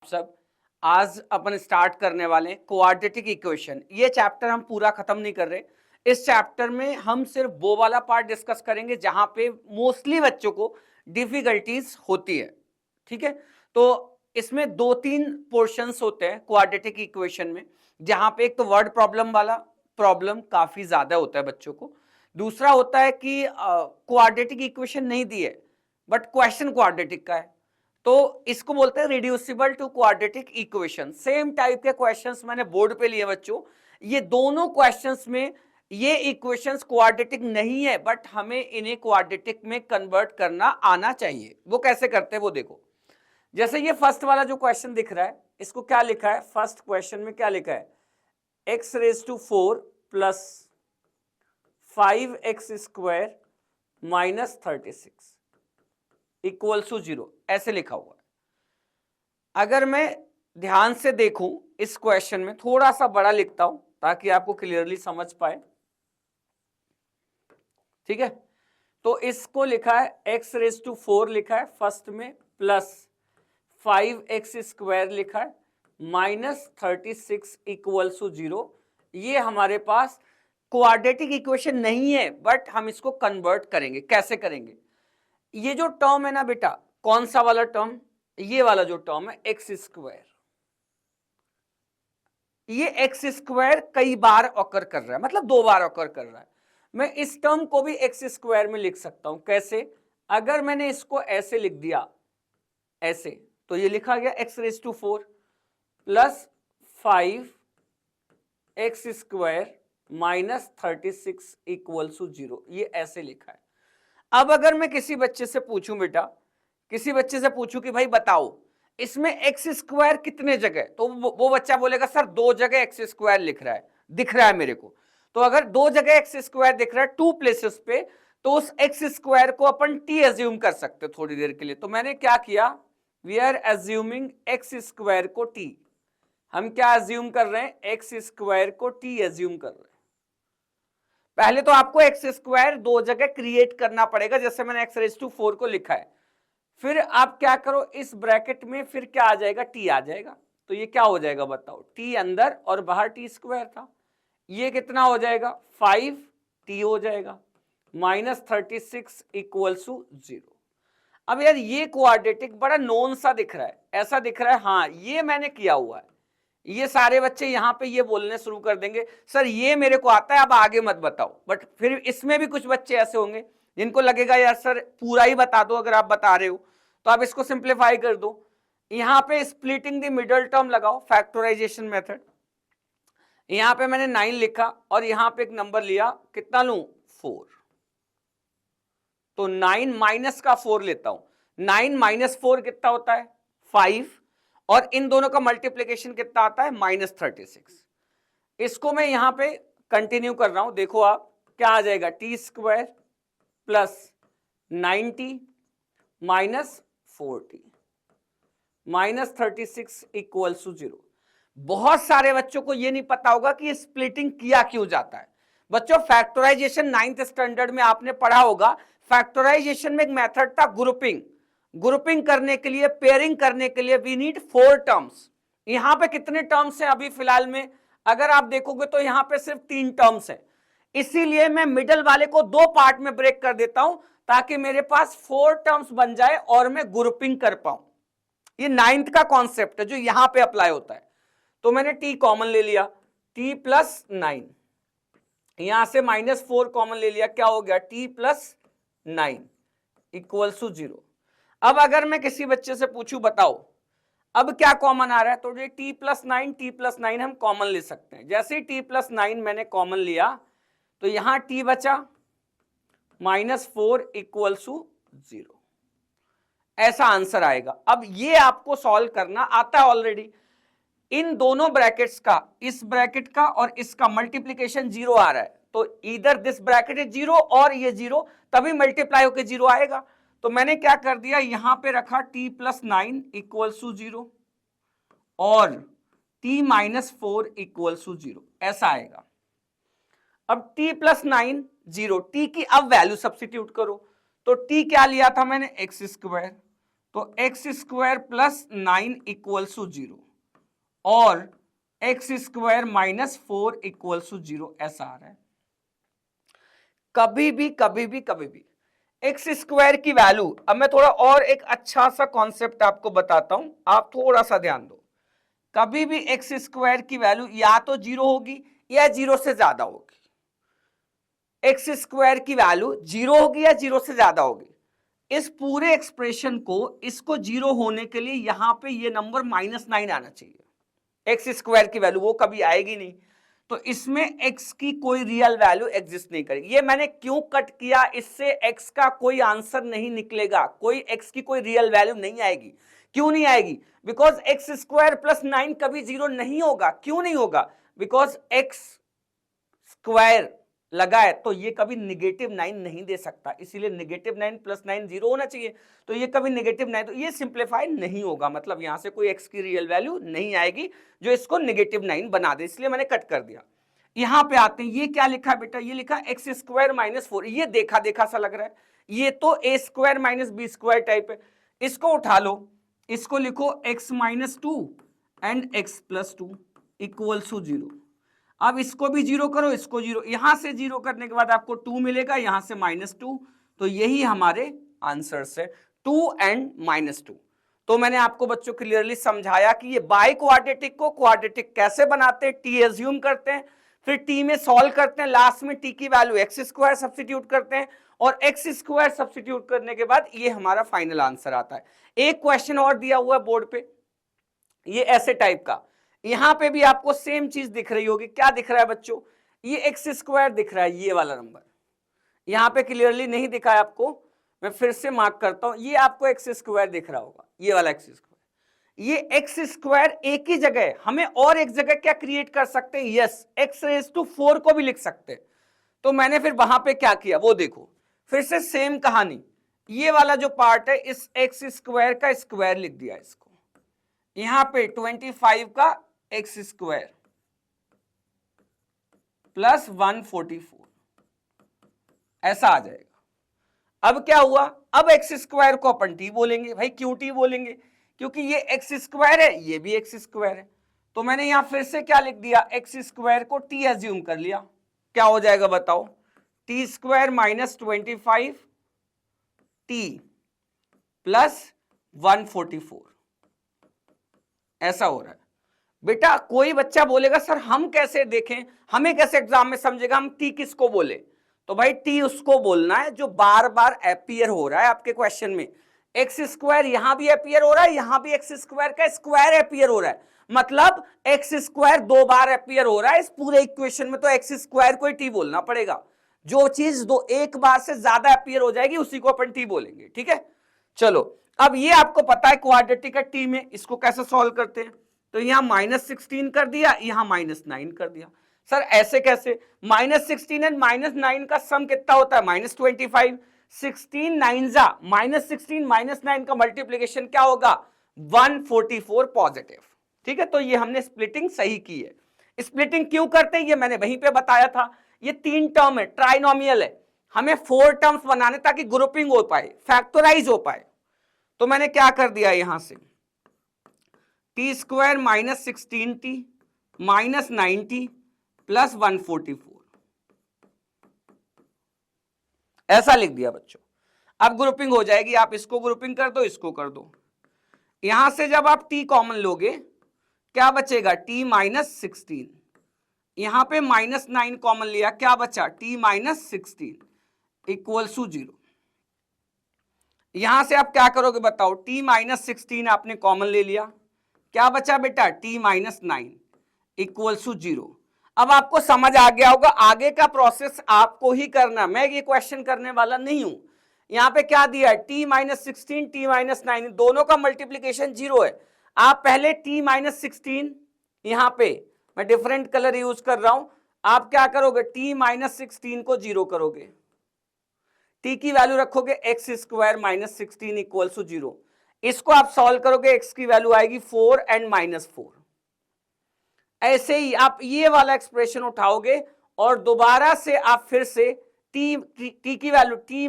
सब आज अपन स्टार्ट करने वाले क्वाड्रेटिक इक्वेशन। ये चैप्टर हम पूरा खत्म नहीं कर रहे। इस चैप्टर में हम सिर्फ वो वाला पार्ट डिस्कस करेंगे जहां पे मोस्टली बच्चों को डिफिकल्टीज होती है। ठीक है, तो इसमें दो तीन पोर्शंस होते हैं क्वाड्रेटिक इक्वेशन में, जहां पे एक तो वर्ड प्रॉब्लम वाला प्रॉब्लम काफी ज्यादा होता है बच्चों को। दूसरा होता है कि क्वाड्रेटिक इक्वेशन नहीं दी है बट क्वेश्चन क्वाड्रेटिक का है, तो इसको बोलते हैं reducible to quadratic equation. Same type के क्वेश्चंस मैंने बोर्ड पे लिए बच्चों। ये दोनों क्वेश्चंस में ये इक्वेशंस क्वाड्रेटिक नहीं है बट हमें इन्हें क्वाड्रेटिक में कन्वर्ट करना आना चाहिए। वो कैसे करते हैं वो देखो। जैसे ये फर्स्ट वाला जो क्वेश्चन दिख रहा है, इसको क्या लिखा है? फर्स्ट क्वेश्चन में क्या लिखा है? x⁴ plus 5x² minus 36 equal to 0 ऐसे लिखा हुआ है। अगर मैं ध्यान से देखूं इस क्वेश्चन में, थोड़ा सा बड़ा लिखता हूं ताकि आपको क्लियरली समझ पाए। ठीक है, तो इसको लिखा है x⁴ लिखा है फर्स्ट में, प्लस 5x² लिखा है, माइनस 36 इक्वल टू 0। ये हमारे पास क्वाड्रेटिक इक्वेशन नहीं है बट हम इसको कन्वर्ट करेंगे। कैसे करेंगे? ये जो टर्म है ना बेटा, कौन सा वाला टर्म? ये वाला जो टर्म है x², ये x² कई बार ऑकर कर रहा है, मतलब 2 बार ऑकर कर रहा है। मैं इस टर्म को भी x² में लिख सकता हूं। कैसे? अगर मैंने इसको ऐसे लिख दिया, ऐसे, तो ये लिखा गया x⁴ plus 5x² minus 36 equal to 0, ये ऐसे लिखा है। अब अगर मैं किसी बच्चे से पूछूं बेटा, किसी बच्चे से पूछूं कि भाई बताओ इसमें x² कितने जगह, तो वो बच्चा बोलेगा सर 2 जगह x² लिख रहा है, दिख रहा है मेरे को। तो अगर 2 जगह x² दिख रहा है 2 प्लेसेस पे, तो उस x² को अपन t एज्यूम कर सकते थोड़ी देर के लिए। तो मैंने क्या किया, वी आर एज्यूमिंग x² को t। हम क्या एज्यूम कर रहे हैं? x² को t एज्यूम कर रहे हैं। पहले तो आपको x² 2 जगह क्रिएट करना पड़ेगा, जैसे मैंने x⁴ को लिखा है। फिर आप क्या करो, इस ब्रैकेट में फिर क्या आ जाएगा? t आ जाएगा। तो ये क्या हो जाएगा बताओ? t अंदर और बाहर t² था, ये कितना हो जाएगा? 5t हो जाएगा, माइनस 36 इक्वल टू 0। अब यार ये क्वाड्रेटिक बड़ा नोन सा दिख रहा है, ऐसा दिख रहा है हाँ ये मैंने किया हुआ है। ये सारे बच्चे यहाँ पे ये बोलने शुरू कर देंगे सर ये मेरे को आता है, अब आगे मत बताओ। बट फिर इसमें भी कुछ बच्चे ऐसे होंगे जिनको लगेगा यार सर पूरा ही बता दो, अगर आप बता रहे हो तो आप इसको सिंप्लीफाई कर दो। यहाँ पे स्प्लिटिंग द मिडल टर्म लगाओ, फैक्टराइजेशन मेथड। यहाँ पे मैंने 9 लिखा और यहाँ पे एक नंबर लिया, कितना लूं? 4। तो 9 माइनस का 4 लेता हूं। 9 माइनस 4 कितना होता है? 5, और इन दोनों का मल्टीप्लीकेशन कितना आता है? माइनस 36। इसको मैं यहां पे कंटिन्यू कर रहा हूं, देखो आप क्या आ जाएगा? t² plus 90 minus 40 minus 36 equal to 0। बहुत सारे बच्चों को यह नहीं पता होगा कि स्प्लिटिंग किया क्यों जाता है। बच्चों फैक्टराइजेशन 9th स्टैंडर्ड में आपने पढ़ा होगा। फैक्टराइजेशन में एक मेथड था ग्रुपिंग। ग्रुपिंग करने के लिए, पेयरिंग करने के लिए वी नीड 4 टर्म्स। यहां पे कितने टर्म्स हैं अभी फिलहाल में? अगर आप देखोगे तो यहां पे सिर्फ 3 टर्म्स हैं। इसीलिए मैं मिडल वाले को 2 पार्ट में ब्रेक कर देता हूं ताकि मेरे पास 4 टर्म्स बन जाए और मैं ग्रुपिंग कर पाऊं। ये 9th का कॉन्सेप्ट है जो यहां पे अप्लाई होता है। तो मैंने t कॉमन ले लिया, t प्लस 9, यहां से -4 कॉमन ले लिया, क्या हो गया? t plus 9 equal to 0। अब अगर मैं किसी बच्चे से पूछूं बताओ अब क्या कॉमन आ रहा है, तो ये t प्लस 9 हम कॉमन ले सकते हैं। जैसे ही t प्लस 9 मैंने कॉमन लिया तो यहां t बचा -4 इक्वल टू 0, ऐसा आंसर आएगा। अब ये आपको सॉल्व करना आता है ऑलरेडी। इन दोनों ब्रैकेट्स का, इस ब्रैकेट का और इसका मल्टीप्लीकेशन 0 आ रहा है, तो इधर दिस ब्रैकेट इज 0 और ये 0, तभी मल्टीप्लाई होकर 0 आएगा। तो मैंने क्या कर दिया, यहां पे रखा t प्लस 9 इक्वल टू 0 और t माइनस 4 इक्वल टू 0, ऐसा आएगा। अब t प्लस 9 0, t की अब वैल्यू सब्स्टिट्यूट करो। तो t क्या लिया था मैंने? x², तो x square plus 9 equals to 0 और x square minus 4 equals to 0 ऐसा आ रहा है। कभी भी एक्स स्क्वायर की वैल्यू, अब मैं थोड़ा और एक अच्छा सा कॉन्सेप्ट आपको बताता हूं, आप थोड़ा सा ध्यान दो। कभी भी एक्स स्क्वायर की वैल्यू या तो 0 होगी या 0 से ज्यादा होगी। एक्स स्क्वायर की वैल्यू 0 होगी या 0 से ज्यादा होगी। इस पूरे एक्सप्रेशन को, इसको 0 होने के लिए यहां पे ये नंबर -9 आना चाहिए। एक्स स्क्वायर की वैल्यू वो कभी आएगी नहीं, तो इसमें x की कोई रियल वैल्यू एग्जिस्ट नहीं करेगी। ये मैंने क्यों कट किया, इससे x का कोई आंसर नहीं निकलेगा, कोई x की कोई रियल वैल्यू नहीं आएगी। क्यों नहीं आएगी? बिकॉज एक्स स्क्वायर प्लस 9 कभी 0 नहीं होगा। क्यों नहीं होगा? बिकॉज एक्स स्क्वायर लगा है तो ये कभी -9 नहीं दे सकता, इसीलिए -9 प्लस 9 0 होना चाहिए। तो ये कभी -9, तो ये सिंप्लीफाई नहीं होगा, मतलब यहां से कोई x की रियल वैल्यू नहीं आएगी जो इसको -9 बना दे, इसलिए मैंने कट कर दिया। यहां पे आते हैं, ये क्या लिखा है बेटा? ये लिखा एक्स स्क्वायर माइनस 4। ये देखा देखा सा लग रहा है, ये तो A square minus B square type है। इसको उठा लो, इसको लिखो x minus 2 and x plus 2 equals to 0। अब इसको भी 0 करो, इसको 0, यहां से 0 करने के बाद आपको 2 मिलेगा, यहां से -2, तो यही हमारे आंसर्स है, 2 एंड -2। तो मैंने आपको बच्चों क्लियरली समझाया कि ये बाई क्वाड्रेटिक को क्वाड्रेटिक कैसे बनाते हैं। टी एज्यूम करते हैं, फिर टी में सॉल्व करते हैं, लास्ट में टी की वैल्यू एक्स स्क्वायर सब्स्टिट्यूट करते हैं और एक्स स्क्वायर सब्स्टिट्यूट करने के बाद ये हमारा फाइनल आंसर आता है। एक क्वेश्चन और दिया हुआ है बोर्ड पे, ये ऐसे टाइप का, यहां पे भी आपको सेम चीज दिख रही होगी। क्या दिख रहा है बच्चों? ये एक्स स्क्वायर दिख रहा है, ये वाला नंबर यहां पे क्लियरली नहीं दिखा है आपको, मैं फिर से मार्क करता हूं। ये आपको एक्स स्क्वायर दिख रहा होगा, ये वाला एक्स स्क्वायर। ये एक्स स्क्वायर एक ही जगह है, हमें और एक जगह क्या क्रिएट कर सकते हैं? यस, एक्स रेज टू 4 को भी लिख सकते हैं। तो मैंने फिर वहां पे क्या किया वो देखो, फिर से सेम कहानी, ये वाला जो पार्ट है इस एक्स स्क्वायर का स्क्वायर लिख दिया, इसको यहां पे 25 का एक्स स्क्वायर प्लस 144 ऐसा आ जाएगा। अब क्या हुआ? अब एक्स स्क्वायर को अपन टी बोलेंगे। भाई क्यों टी बोलेंगे? क्योंकि ये एक्स स्क्वायर है, ये भी एक्स स्क्वायर है। तो मैंने यहां फिर से क्या लिख दिया, एक्स स्क्वायर को टी एज्यूम कर लिया। क्या हो जाएगा बताओ? T square minus 25 T plus 144 ऐसा हो रहा है। बेटा कोई बच्चा बोलेगा सर हम कैसे देखें, हमें कैसे एग्जाम में समझेगा हम टी किसको बोले? तो भाई टी उसको बोलना है जो बार बार अपीयर हो रहा है आपके क्वेश्चन में। एक्स स्क्वायर यहां भी अपीयर हो रहा है, यहां भी एक्स स्क्वायर का स्क्वायर अपीयर हो रहा है, मतलब एक्स स्क्वायर 2 बार अपीयर हो रहा है इस पूरे इक्वेशन में, तो एक्स स्क्वायर को टी बोलना पड़ेगा। जो चीज दो एक बार से ज्यादा अपीयर हो जाएगी उसी को अपन टी बोलेंगे, ठीक है। चलो अब ये आपको पता है क्वाड्रेटिक है टी में, इसको कैसे सॉल्व करते हैं? तो यहां -16 कर दिया, यहां -9 कर दिया। सर ऐसे कैसे? -16 एंड -9 का सम कितना होता है? -25। 16 9 जा -16 -9 का मल्टीप्लीकेशन क्या होगा? 144 पॉजिटिव, ठीक है। तो ये हमने स्प्लिटिंग सही की है। स्प्लिटिंग क्यों करते हैं ये मैंने वहीं पे बताया था। ये 3 टर्म है, ट्राइनोमियल है, हमें 4 टर्म्स बनाने ताकि ग्रुपिंग हो पाए, फैक्टराइज हो पाए। तो मैंने क्या कर दिया यहां से, T square -16t -9t plus 144 ऐसा लिख दिया बच्चों। अब ग्रुपिंग हो जाएगी, आप इसको ग्रुपिंग कर दो, इसको कर दो। यहां से जब आप t कॉमन लोगे क्या बचेगा? t -16, यहां पे -9 कॉमन लिया, क्या बचा? t -16 equals to 0। यहां से आप क्या करोगे बताओ? t -16 आपने कॉमन ले लिया, क्या बचा बेटा? t -9 equals to 0। अब आपको समझ आ गया होगा, आगे का प्रोसेस आपको ही करना, मैं ये क्वेश्चन करने वाला नहीं हूं। यहां पे क्या दिया है? t -16 t -9 दोनों का मल्टीप्लीकेशन 0 है। आप पहले t -16, यहां पे मैं डिफरेंट कलर यूज कर रहा हूं, आप क्या करोगे? t -16 को 0 करोगे, t की वैल्यू रखोगे एक्स स्क्वायर -16 इक्वल्स टू 0। इसको आप सॉल्व करोगे, x की वैल्यू आएगी 4 एंड -4। ऐसे ही आप ये वाला एक्सप्रेशन उठाओगे और दोबारा से आप फिर से t की वैल्यू t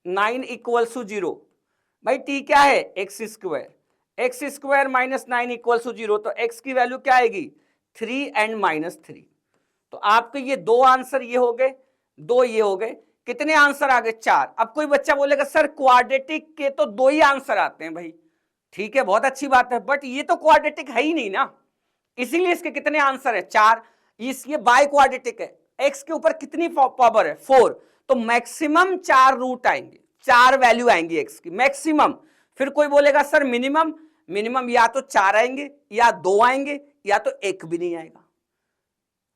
-9 इक्वल्स टू 0, भाई टी क्या है, x square minus 9 equal to 0, तो एक्स की वैल्यू क्या आएगी 3 एंड माइनस 3। तो आपके ये दो आंसर ये हो गए, दो ये हो गए, कितने आंसर आ गए 4। अब कोई बच्चा बोलेगा सर क्वाड्रेटिक के तो दो ही आंसर आते हैं भाई, ठीक है बहुत अच्छी बात है, बट ये तो क्वाड्रेटिक है ही नहीं ना, इसीलिए इसके कितने आंसर है 4। ये बाय क्वाड्रेटिक है, एक्स के ऊपर कितनी पावर है 4, तो मैक्सिमम 4 रूट आएंगे, 4 वैल्यू आएंगी एक्स की मैक्सिमम। फिर कोई बोलेगा सर मिनिमम, मिनिमम या तो 4 आएंगे या 2 आएंगे या तो 1 भी नहीं आएगा।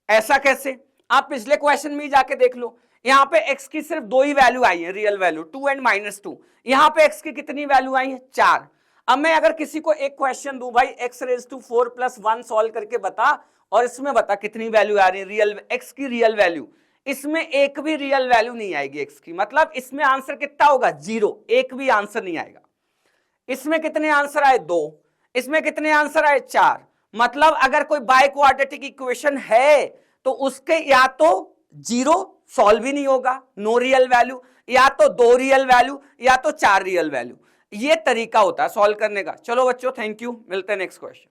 ऐसा कैसे, आप पिछले क्वेश्चन में ही जाके देख लो, यहां पे x की सिर्फ 2 ही वैल्यू आई है, रियल वैल्यू 2 एंड -2, यहां पे x की कितनी वैल्यू आई है 4। अब मैं अगर किसी को एक क्वेश्चन दूं भाई x⁴ + 1 सॉल्व करके बता, और इसमें बता कितनी वैल्यू आ रही है रियल x की रियल वैल्यू, इसमें एक भी रियल वैल्यू नहीं आएगी x की, मतलब इसमें आंसर कितना होगा 0, एक भी आंसर नहीं आएगा। इसमें कितने आंसर आए 2, इसमें कितने आंसर आए 4, मतलब अगर कोई बाय क्वाड्रेटिक इक्वेशन है तो उसके या तो 0 सॉल्व ही नहीं होगा, नो रियल वैल्यू, या तो 2 रियल वैल्यू या तो 4 रियल वैल्यू। ये तरीका होता है सॉल्व करने का। चलो बच्चों थैंक यू, मिलते हैं नेक्स्ट क्वेश्चन।